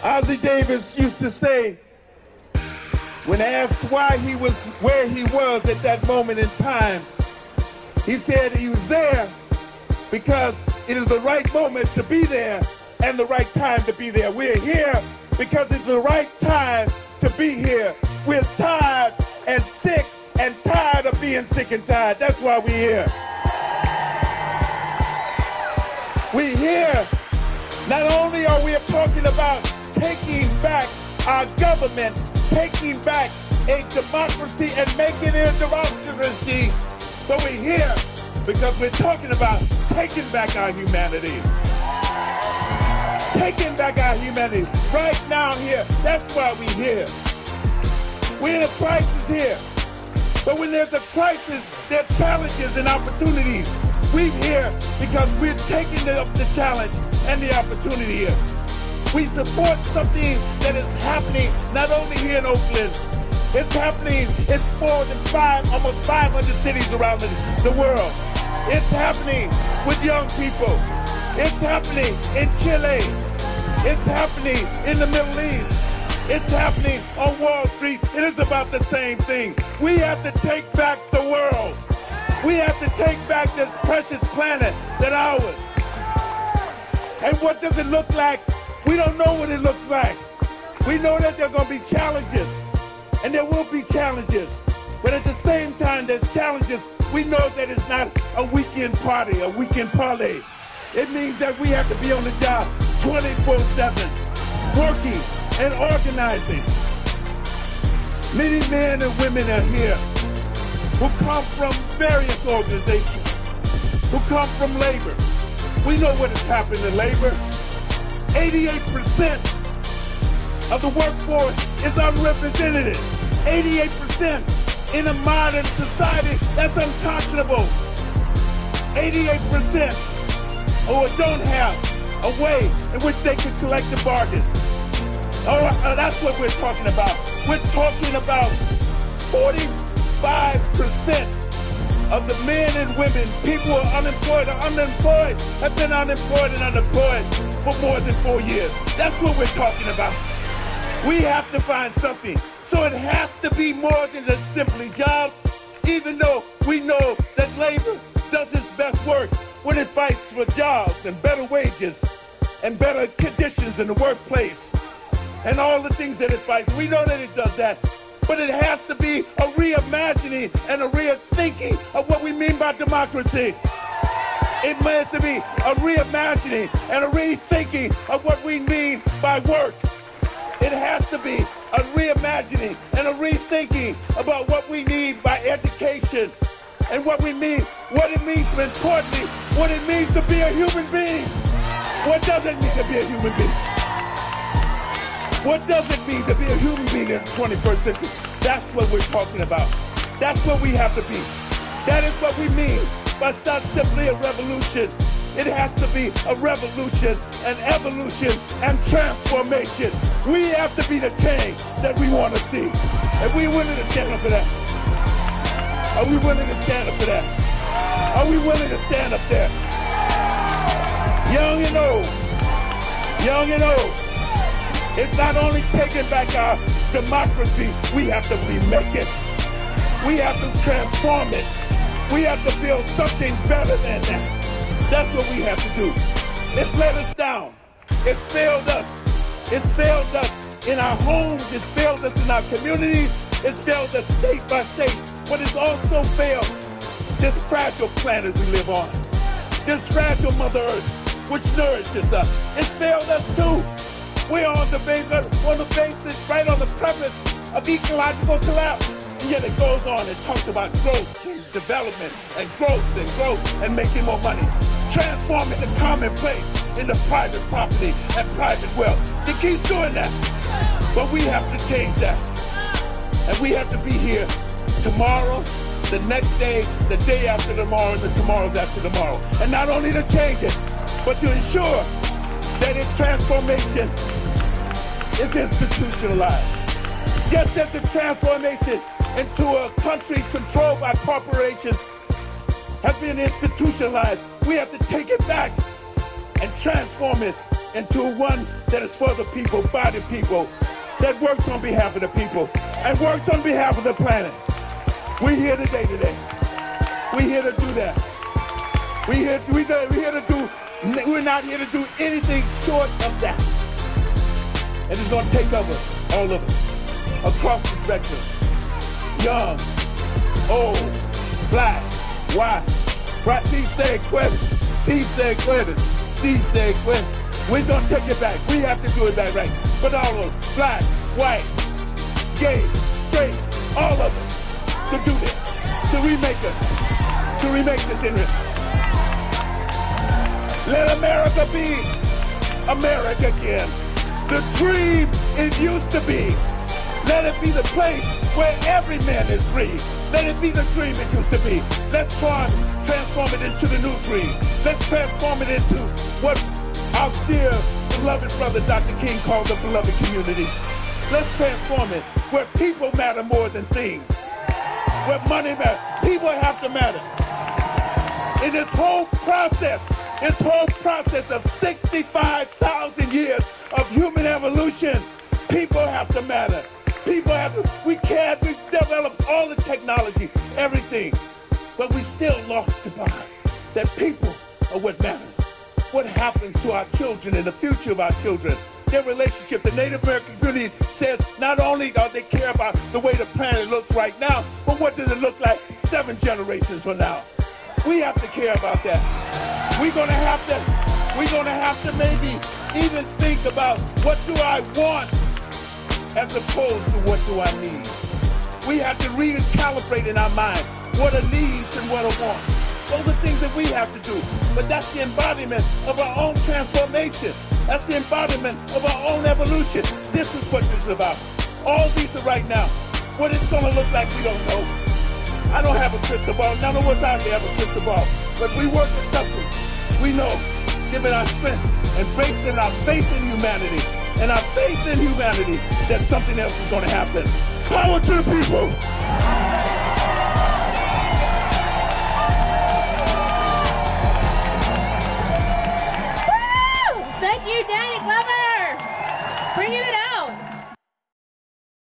Ozzie Davis used to say, when asked why he was where he was at that moment in time, he said he was there because it is the right moment to be there and the right time to be there. We're here because it's the right time to be here. We're tired and sick and tired of being sick and tired. That's why we're here. We're here. Not only are we talking about taking back our government, taking back a democracy and making it a democracy, but we're here because we're talking about taking back our humanity. Taking back our humanity right now here. That's why we're here. We're in a crisis here. But when there's a crisis, there are challenges and opportunities. We're here because we're taking up the challenge and the opportunity here. We support something that is happening not only here in Oakland, it's happening in more than almost 500 cities around the world. It's happening with young people. It's happening in Chile. It's happening in the Middle East. It's happening on Wall Street. It is about the same thing. We have to take back the world. We have to take back this precious planet that's ours. And what does it look like? We don't know what it looks like. We know that there are going to be challenges, and there will be challenges. But at the same time, there's challenges. We know that it's not a weekend party, a weekend parlay. It means that we have to be on the job 24/7, working and organizing. Many men and women are here who come from various organizations, who come from labor. We know what has happened in labor. 88% of the workforce is unrepresented. 88% in a modern society, that's unconscionable. 88% who don't have a way in which they can collect the bargain. That's what we're talking about. We're talking about 45% of the men and women, people who are unemployed, have been unemployed and unemployed for more than 4 years. That's what we're talking about. We have to find something. So it has to be more than just simply jobs, even though we know that labor does its best work when it fights for jobs and better wages and better conditions in the workplace and all the things that it fights. We know that it does that. But it has to be a reimagining and a rethinking of what we mean by democracy. It has to be a reimagining and a rethinking of what we mean by work. It has to be a reimagining and a rethinking about what we need by education and what it means, but importantly, what it means to be a human being. What does it mean to be a human being? What does it mean to be a human being in the 21st century? That's what we're talking about. That's what we have to be. That is what we mean by not simply a revolution. It has to be a revolution, an evolution, and transformation. We have to be the change that we want to see. And we're willing to stand up for that. Are we willing to stand up for that? Are we willing to stand up there? Young and old. Young and old. It's not only taking back our democracy, we have to remake it. We have to transform it. We have to build something better than that. That's what we have to do. It's let us down. It's failed us. It's failed us in our homes. It's failed us in our communities. It's failed us state by state. But it's also failed this fragile planet we live on. This fragile Mother Earth, which nourishes us. It's failed us too. We're on the basis, right on the premise of ecological collapse. And yet it goes on and talks about growth, development, and growth, and making more money. Transforming the commonplace into private property and private wealth. It keeps doing that. But we have to change that. And we have to be here tomorrow, the next day, the day after tomorrow, and the tomorrows after tomorrow. And not only to change it, but to ensure that its transformation is institutionalized. Just as the transformation into a country controlled by corporations has been institutionalized, we have to take it back and transform it into one that is for the people, by the people, that works on behalf of the people, and works on behalf of the planet. We're here today. We're here to do that. We're not here to do anything short of that. And it's going to take over all of us, across the spectrum. Young, old, black, white, right? These said questions. We're going to take it back. We have to do it back right. But all of us, black, white, gay, straight, all of us, to do this, to remake this in here. Let America be America again. The dream it used to be. Let it be the place where every man is free. Let it be the dream it used to be. Let's transform it into the new dream. Let's transform it into what our dear beloved brother Dr. King called the beloved community. Let's transform it where people matter more than things. Where money matters. People have to matter. In this whole process of 65,000 years of human evolution, people have to matter. We've developed all the technology, everything, but we still lost the bond that people are what matters. What happens to our children and the future of our children, their relationship. The Native American community says not only do they care about the way the planet looks right now, but what does it look like 7 generations from now? We have to care about that. We're gonna have to maybe even think about what do I want as opposed to what do I need. We have to recalibrate in our mind what are needs and what are wants. Those are things that we have to do. But that's the embodiment of our own transformation. That's the embodiment of our own evolution. This is what this is about. All these are right now. What it's gonna look like, we don't know. I don't have a crystal ball. None of us out there have a crystal ball. But we work at something. We know, given our strength and based in our faith in humanity, that something else is going to happen. Power to the people.